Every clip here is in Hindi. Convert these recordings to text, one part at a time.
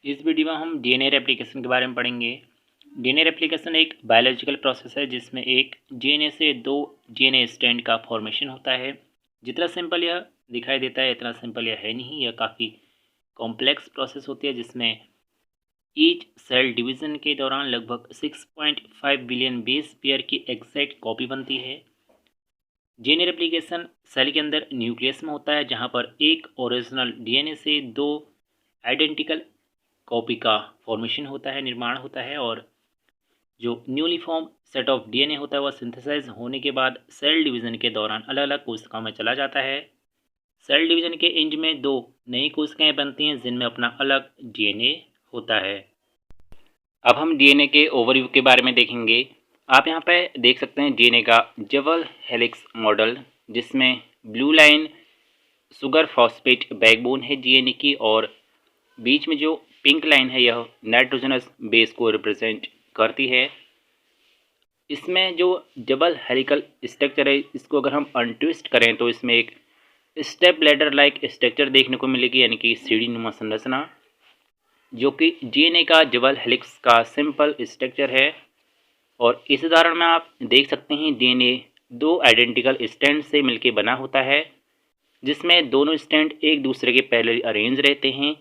इस वीडियो में हम डीएनए रेप्लिकेशन के बारे में पढ़ेंगे। डीएनए रेप्लिकेशन एक बायोलॉजिकल प्रोसेस है जिसमें एक डीएनए से दो डीएनए स्ट्रैंड का फॉर्मेशन होता है। जितना सिंपल यह दिखाई देता है इतना सिंपल यह है नहीं, यह काफ़ी कॉम्प्लेक्स प्रोसेस होती है जिसमें ईच सेल डिवीज़न के दौरान लगभग 6.5 बिलियन बेस पेयर की एग्जैक्ट कॉपी बनती है। डीएनए रेप्लिकेशन सेल के अंदर न्यूक्लियस में होता है जहाँ पर एक ओरिजिनल डीएनए से दो आइडेंटिकल कॉपी का फॉर्मेशन होता है, निर्माण होता है, और जो newly form set of DNA होता है वह सिंथेसाइज होने के बाद सेल डिवीज़न के दौरान अलग अलग कोशिकाओं में चला जाता है। सेल डिवीज़न के एंड में दो नई कोशिकाएं बनती हैं जिनमें अपना अलग डीएनए होता है। अब हम डीएनए के ओवरव्यू के बारे में देखेंगे। आप यहाँ पे देख सकते हैं डीएनए का डबल हेलिक्स मॉडल, जिसमें blue line sugar phosphate backbone है डीएनए की, और बीच में जो पिंक लाइन है यह नाइट्रोजनस बेस को रिप्रेजेंट करती है। इसमें जो डबल हेलिकल स्ट्रक्चर है इसको अगर हम अनट्विस्ट करें तो इसमें एक स्टेप लैडर लाइक स्ट्रक्चर देखने को मिलेगी, यानी कि सीढ़ी नुमा संरचना, जो कि डीएनए का डबल हेलिक्स का सिंपल स्ट्रक्चर है। और इस उदाहरण में आप देख सकते हैं डीएनए दो आइडेंटिकल स्ट्रैंड से मिलकर बना होता है, जिसमें दोनों स्ट्रैंड एक दूसरे के पैरेलल अरेंज रहते हैं।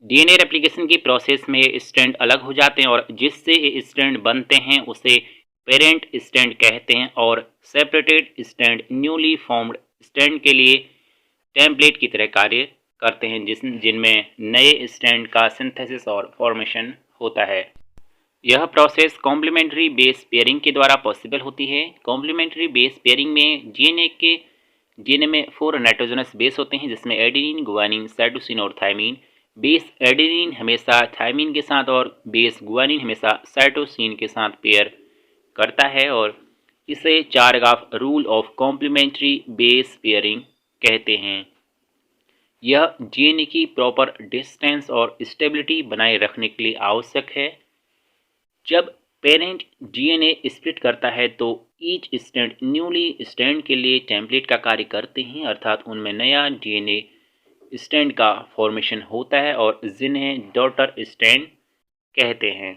डीएनए रेप्लिकेशन की प्रोसेस में ये स्ट्रैंड अलग हो जाते हैं और जिससे ये स्ट्रैंड बनते हैं उसे पेरेंट स्ट्रैंड कहते हैं, और separated strand newly formed strand के लिए टेम्पलेट की तरह कार्य करते हैं जिनमें नए स्ट्रैंड का सिंथेसिस और फॉर्मेशन होता है। यह प्रोसेस कॉम्प्लीमेंट्री बेस पेयरिंग के द्वारा पॉसिबल होती है। कॉम्प्लीमेंट्री बेस पेयरिंग में डीएनए में 4 नाइट्रोजनस बेस होते हैं जिसमें एडेनिन, गुआनिन, साइटोसिन और थायमीन। बेस एडेनिन हमेशा थायमीन के साथ और बेस गुआनिन हमेशा साइटोसिन के साथ पेयर करता है, और इसे Chargaff rule of complementary base pairing कहते हैं। यह डीएनए की प्रॉपर डिस्टेंस और स्टेबिलिटी बनाए रखने के लिए आवश्यक है। जब पेरेंट डीएनए स्प्लिट करता है तो ईच स्ट्रैंड न्यूली स्ट्रैंड के लिए टेम्पलेट का कार्य करते हैं, अर्थात उनमें नया डीएनए स्ट्रैंड का फॉर्मेशन होता है और जिन्हें डॉटर स्ट्रैंड कहते हैं।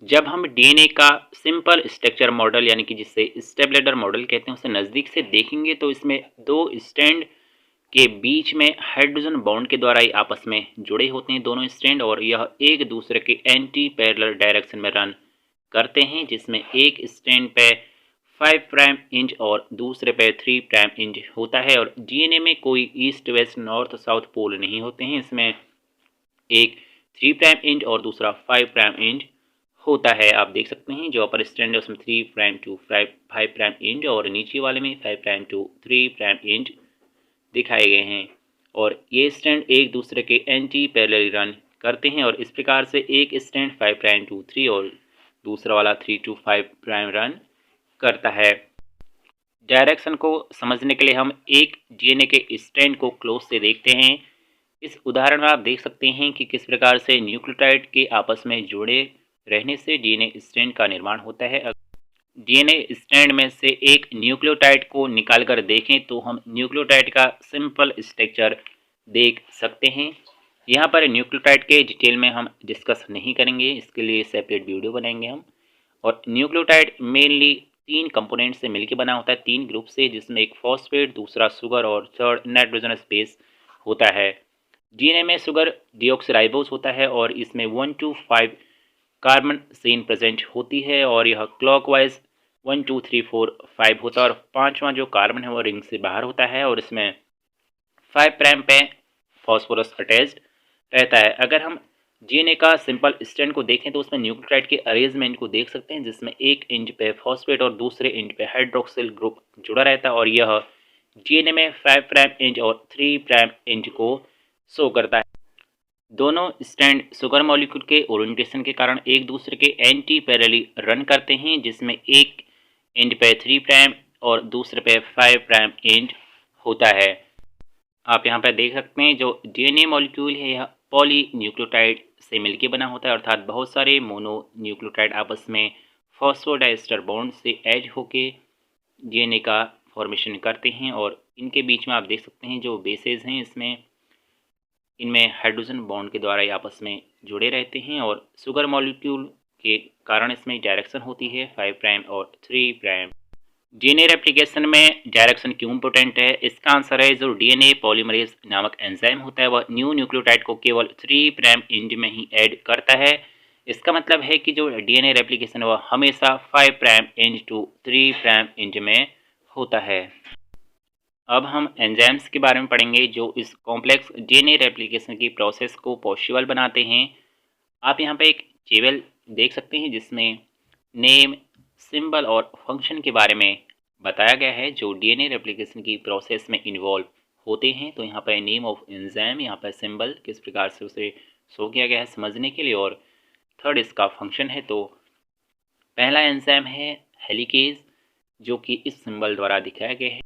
जब हम डीएनए का सिंपल स्ट्रक्चर मॉडल यानी कि जिसे स्टेप लैडर मॉडल कहते हैं उसे नज़दीक से देखेंगे तो इसमें दो स्ट्रैंड के बीच में हाइड्रोजन बॉन्ड के द्वारा ही आपस में जुड़े होते हैं दोनों स्ट्रैंड, और यह एक दूसरे के एंटी पैरेलल डायरेक्शन में रन करते हैं, जिसमें एक स्ट्रैंड पे 5 प्राइम इंच और दूसरे पे 3 प्राइम इंच होता है। और डीएनए में कोई east west north south pole नहीं होते हैं। इसमें एक 3 प्राइम इंच और दूसरा 5 प्राइम इंच होता है। आप देख सकते हैं जो अपर स्ट्रैंड है उसमें 3 प्राइम टू 5 प्राइम इंच और नीचे वाले में 5 प्राइम टू 3 प्राइम इंच दिखाए गए हैं, और ये स्ट्रैंड एक दूसरे के एंटी पैरेलल रन करते हैं, और इस प्रकार से एक स्ट्रैंड 5 प्राइम टू 3 और दूसरा वाला 3 टू 5 प्राइम रन करता है। डायरेक्शन को समझने के लिए हम एक डीएनए के स्ट्रैंड को क्लोज से देखते हैं। इस उदाहरण में आप देख सकते हैं कि किस प्रकार से न्यूक्लियोटाइड के आपस में जुड़े रहने से डीएनए स्ट्रैंड का निर्माण होता है। डीएनए स्ट्रैंड में से एक न्यूक्लियोटाइड को निकाल कर देखें तो हम न्यूक्लियोटाइड का सिंपल स्ट्रक्चर देख सकते हैं। यहाँ पर न्यूक्लियोटाइड के डिटेल में हम डिस्कस नहीं करेंगे, इसके लिए सेपरेट वीडियो बनाएंगे हम। और न्यूक्लियोटाइड मेनली 3 कंपोनेंट से मिलकर बना होता है, 3 ग्रुप से, जिसमें एक फॉस्फेट, दूसरा शुगर और थर्ड नाइट्रोजनस बेस होता है। डीएनए में शुगर डीऑक्सीराइबोस होता है और इसमें 1 to 5 कार्बन चेन प्रेजेंट होती है, और यह क्लॉकवाइज 1 2 3 4 5 होता है, और 5वां जो कार्बन है वो रिंग से बाहर होता है, और इसमें 5 प्राइम पे फॉस्फोरस अटैच्ड रहता है। अगर हम डीएनए का सिंपल स्ट्रैंड को देखें तो उसमें न्यूक्लियोटाइड के अरेंजमेंट को देख सकते हैं, जिसमें एक इंच पे फॉस्फेट और दूसरे इंच पे हाइड्रोक्सिल ग्रुप जुड़ा रहता है, और यह डीएनए में 5 प्राइम इंच और 3 प्राइम इंच को शो करता है। दोनों स्ट्रैंड शुगर मॉलिक्यूल के ओरिएंटेशन के कारण एक दूसरे के एंटी पैरेलली रन करते हैं, जिसमें एक एंड पे 3 प्राइम और दूसरे पे 5 प्राइम एंड होता है। आप यहाँ पे देख सकते हैं जो डीएनए मॉलिक्यूल है यह पॉली न्यूक्लियोटाइड से मिलकर बना होता है, अर्थात बहुत सारे मोनो न्यूक्लियोटाइड आपस में फॉस्फोडाइस्टर बॉन्ड से एज होके डीएनए का फॉर्मेशन करते हैं, और इनके बीच में आप देख सकते हैं जो बेसेस हैं इसमें इनमें हाइड्रोजन बॉन्ड के द्वारा ये आपस में जुड़े रहते हैं और शुगर मॉलिक्यूल के कारण इसमें डायरेक्शन होती है 5 प्राइम और 3 प्राइम। डीएनए रेप्लिकेशन में डायरेक्शन क्यों इंपॉर्टेंट है? इसका आंसर है जो डीएनए पॉलीमरेज नामक एंजाइम होता है वह न्यू न्यूक्लियोटाइड को केवल 3 प्राइम एंड में ही ऐड करता है। इसका मतलब है कि जो डीएनए रेप्लिकेशन वह हमेशा 5 prime end to 3 prime end में होता है। अब हम एंजाइम्स के बारे में पढ़ेंगे जो इस कॉम्प्लेक्स डीएनए रेप्लिकेशन की प्रोसेस को पॉसिबल बनाते हैं। आप यहाँ पे एक टेबल देख सकते हैं जिसमें नेम, सिंबल और फंक्शन के बारे में बताया गया है जो डीएनए रेप्लिकेशन की प्रोसेस में इन्वॉल्व होते हैं। तो यहाँ पर नेम ऑफ एंजाइम, यहाँ पर सिंबल किस प्रकार से उसे शो किया गया है समझने के लिए, और थर्ड इसका फंक्शन है। तो पहला एंजाइम है हेलिकेज जो कि इस सिंबल द्वारा दिखाया गया है।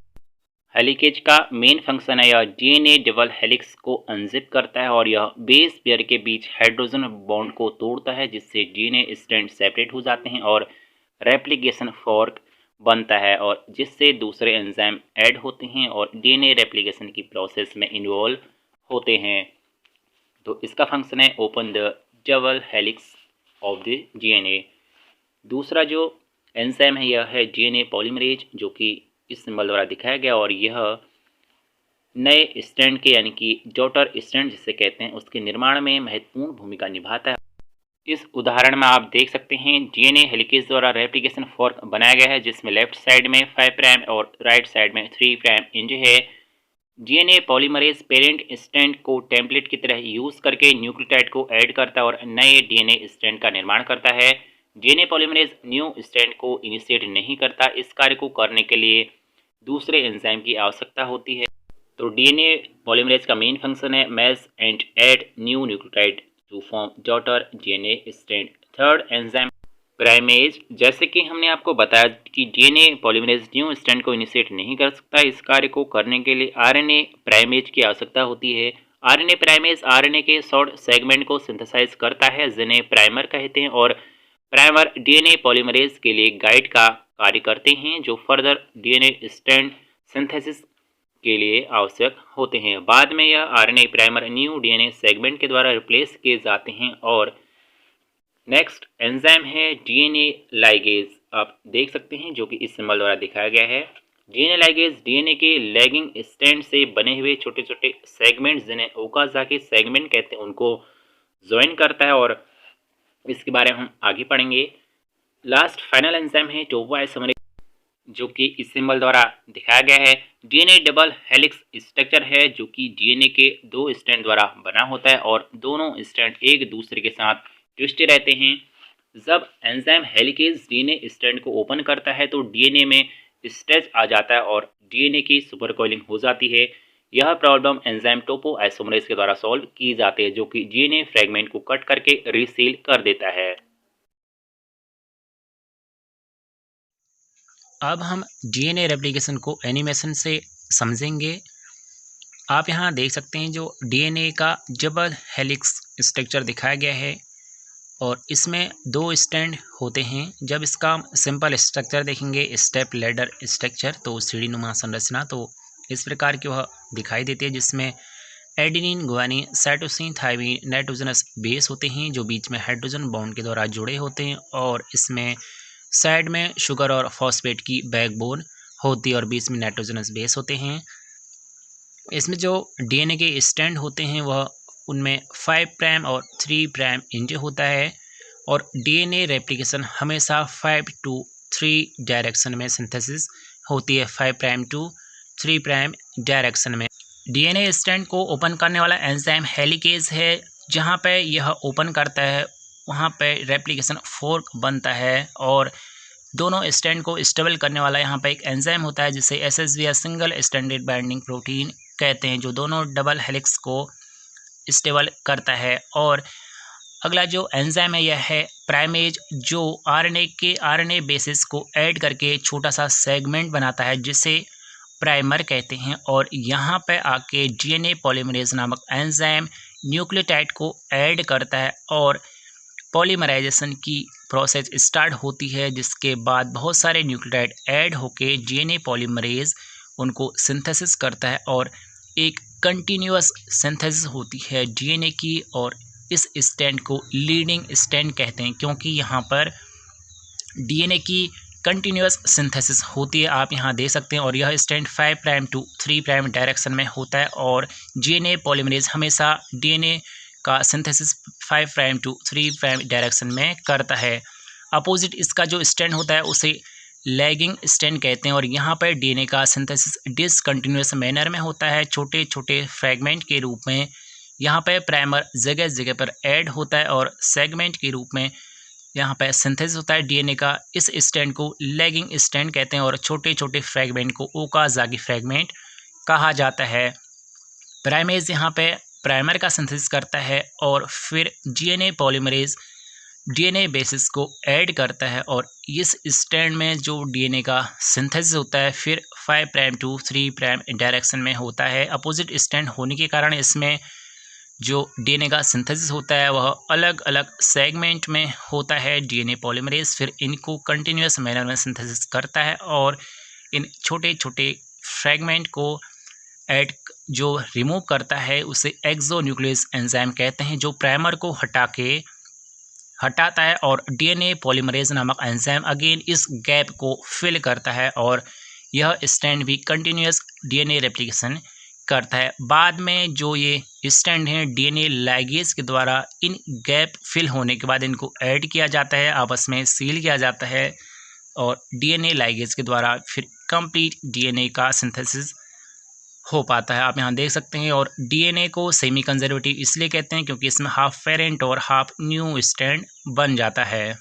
हेलिकेज का मेन फंक्शन है यह डीएनए डबल हेलिक्स को अनजिप करता है और यह बेस पेयर के बीच हाइड्रोजन बॉन्ड को तोड़ता है जिससे डीएनए स्ट्रैंड सेपरेट हो जाते हैं और रेप्लिकेशन फॉर्क बनता है और जिससे दूसरे एंजाइम ऐड होते हैं और डीएनए रेप्लिकेशन की प्रोसेस में इन्वॉल्व होते हैं। तो इसका फंक्शन है open the double helix of the DNA. दूसरा जो एंजाइम है यह है डीएनए पॉलीमरेज जो कि इस सिंबल द्वारा दिखाया गया और यह नए स्ट्रैंड के यानी कि डॉटर स्ट्रैंड जिसे कहते हैं उसके निर्माण में महत्वपूर्ण भूमिका निभाता है। इस उदाहरण में आप देख सकते हैं डीएनए हेलिकेज द्वारा रेप्लिकेशन फॉर्क बनाया गया है जिसमें लेफ्ट साइड में 5 प्राइम और राइट साइड में 3 प्राइम एंड है। डीएनए पॉलीमरेज पेरेंट स्ट्रैंड को टेम्पलेट की तरह यूज करके न्यूक्लियोटाइड को ऐड करता है और नए डीएनए स्ट्रैंड का निर्माण करता है। डीएनए पॉलीमरेज न्यू स्ट्रैंड को इनिशिएट नहीं करता। इस कार्य को करने के लिए दूसरे एंजाइम की आवश्यकता होती है। तो डीएनए पॉलीमरेज का मेन फंक्शन है match and add new nucleotide to form daughter DNA strand. Third enzyme primase. जैसे कि हमने आपको बताया कि डीएनए पॉलीमरेज न्यू स्ट्रैंड को इनिशिएट नहीं कर सकता। इस कार्य को करने के लिए आरएनए प्राइमेज की आवश्यकता होती है। आरएनए प्राइमेज आरएनए के शॉर्ट सेगमेंट को सिंथेसाइज करता है जिन्हें प्राइमर कहते हैं और प्राइमर डीएनए पॉलीमरेज के लिए गाइड का कार्य करते हैं जो फर्दर डीएनए स्ट्रैंड सिंथेसिस के लिए आवश्यक होते हैं। बाद में यह RNA primer new DNA segment के द्वारा रिप्लेस किए जाते हैं। और नेक्स्ट एंजाइम है डीएनए लाइगेज। आप देख सकते हैं जो कि इस सिंबल द्वारा दिखाया गया है। डीएनए लाइगेज डीएनए के लैगिंग स्ट्रैंड से बने हुए छोटे छोटे सेगमेंट्स जिन्हें ओकाज़ाकी सेगमेंट कहते हैं उनको ज्वाइन करता है और इसके बारे में हम आगे पढ़ेंगे। लास्ट फाइनल एंजाइम है टोपोआइसोमरेज जो कि इस सिंबल द्वारा दिखाया गया है। डीएनए डबल हेलिक्स स्ट्रक्चर है जो कि डीएनए के 2 स्ट्रैंड द्वारा बना होता है और दोनों स्ट्रैंड एक दूसरे के साथ ट्विस्टेड रहते हैं। जब एंजाइम हेलिकेज डीएनए स्ट्रैंड को ओपन करता है तो डीएनए में स्ट्रेच आ जाता है और डीएनए की सुपर कॉइलिंग हो जाती है। यह प्रॉब्लम एंजाइम टोपोआइसोमरेज के द्वारा सॉल्व की जाती है जो कि डीएनए फ्रेगमेंट को कट करके रीसील कर देता है। अब हम डीएनए रेप्लिकेशन को एनिमेशन से समझेंगे। आप यहाँ देख सकते हैं जो डीएनए का डबल हेलिक्स स्ट्रक्चर दिखाया गया है और इसमें 2 स्ट्रैंड होते हैं। जब इसका सिंपल स्ट्रक्चर देखेंगे स्टेप लैडर स्ट्रक्चर तो सीढ़ी नुमा संरचना तो इस प्रकार की वह दिखाई देती है जिसमें adenine, guanine, cytosine, thymine, nitrogenous base होते हैं जो बीच में हाइड्रोजन बॉन्ड के द्वारा जुड़े होते हैं और इसमें साइड में शुगर और फॉस्फेट की बैकबोन होती है और बीच में नाइट्रोजनस बेस होते हैं। इसमें जो डीएनए के स्ट्रैंड होते हैं वह उनमें 5 प्राइम और 3 प्राइम एंड होता है और डीएनए रेप्लिकेशन हमेशा 5 to 3 डायरेक्शन में सिंथेसिस होती है, 5 प्राइम to 3 प्राइम डायरेक्शन में। डीएनए स्ट्रैंड को ओपन करने वाला एंजाइम हेलिकेज है। जहाँ पे यह ओपन करता है वहाँ पे रेप्लिकेशन फोर्क बनता है और दोनों स्ट्रैंड को स्टेबल करने वाला यहाँ पे एक एंजाइम होता है जिसे एसएसबी या सिंगल स्ट्रैंडेड बाइंडिंग प्रोटीन कहते हैं जो दोनों डबल हेलिक्स को स्टेबल करता है। और अगला जो एंजाइम है यह है प्राइमेज जो आरएनए बेसिस को ऐड करके छोटा सा सेगमेंट बनाता है जिसे प्राइमर कहते हैं और यहाँ पे आके डीएनए पॉलीमरेज नामक एंजाइम न्यूक्लियोटाइड को ऐड करता है और पॉलीमराइजेशन की प्रोसेस स्टार्ट होती है जिसके बाद बहुत सारे न्यूक्लियोटाइड ऐड होके डीएनए पॉलीमरेज उनको सिंथेसिस करता है और एक कंटिन्यूअस सिंथेसिस होती है डीएनए की, और इस स्टैंड को लीडिंग स्टैंड कहते हैं क्योंकि यहाँ पर डीएनए की कंटिन्यूअस सिंथेसिस होती है। आप यहाँ देख सकते हैं, और यह stand 5 prime to 3 prime direction में होता है, और डीएनए पॉलीमरेज हमेशा डीएनए का synthesis 5 prime to 3 prime direction में करता है। अपोजिट इसका जो स्टैंड होता है उसे लैगिंग स्टैंड कहते हैं, और यहाँ पर डीएनए का सिंथेसिस डिसकंटिन्यूअस मैनर में होता है, छोटे छोटे फ्रैगमेंट के रूप में। यहाँ पर प्राइमर जगह जगह पर ऐड होता है और सेगमेंट के रूप में यहाँ पर सिंथेसिस होता है डीएनए का। इस स्टैंड को लैगिंग स्टैंड कहते हैं, और छोटे छोटे फ्रैगमेंट को ओकाज़ाकी फ्रैगमेंट कहा जाता है। प्राइमेज यहाँ पे प्राइमर का सिंथेसिस करता है, और फिर डीएनए पॉलीमरेज डीएनए बेसिस को ऐड करता है, और इस स्टैंड में जो डीएनए का सिंथेसिस होता है फिर 5 प्राइम टू 3 प्राइम डायरेक्शन में होता है। अपोजिट स्टैंड होने के कारण इसमें जो डीएनए का सिंथेसिस होता है वह अलग अलग सेगमेंट में होता है। डीएनए पॉलीमरेज फिर इनको कंटिन्यूअस मैनर में सिंथेसिस करता है, और इन छोटे छोटे फ्रैगमेंट को ऐड जो रिमूव करता है उसे एक्सोन्यूक्लियस एंजाइम कहते हैं, जो प्राइमर को हटाता है, और डीएनए पॉलीमरेज नामक एंजाइम अगेन इस गैप को फिल करता है, और यह स्टैंड भी कंटिन्यूअस डीएनए रेप्लिकेशन करता है। बाद में जो ये स्टैंड हैं डीएनए लाइगेज के द्वारा इन गैप फिल होने के बाद इनको ऐड किया जाता है, आपस में सील किया जाता है, और डीएनए लाइगेज के द्वारा फिर कंप्लीट डीएनए का सिंथेसिस हो पाता है। आप यहाँ देख सकते हैं। और डीएनए को सेमी कंजर्वेटिव इसलिए कहते हैं क्योंकि इसमें हाफ पेरेंट और हाफ न्यू स्टैंड बन जाता है।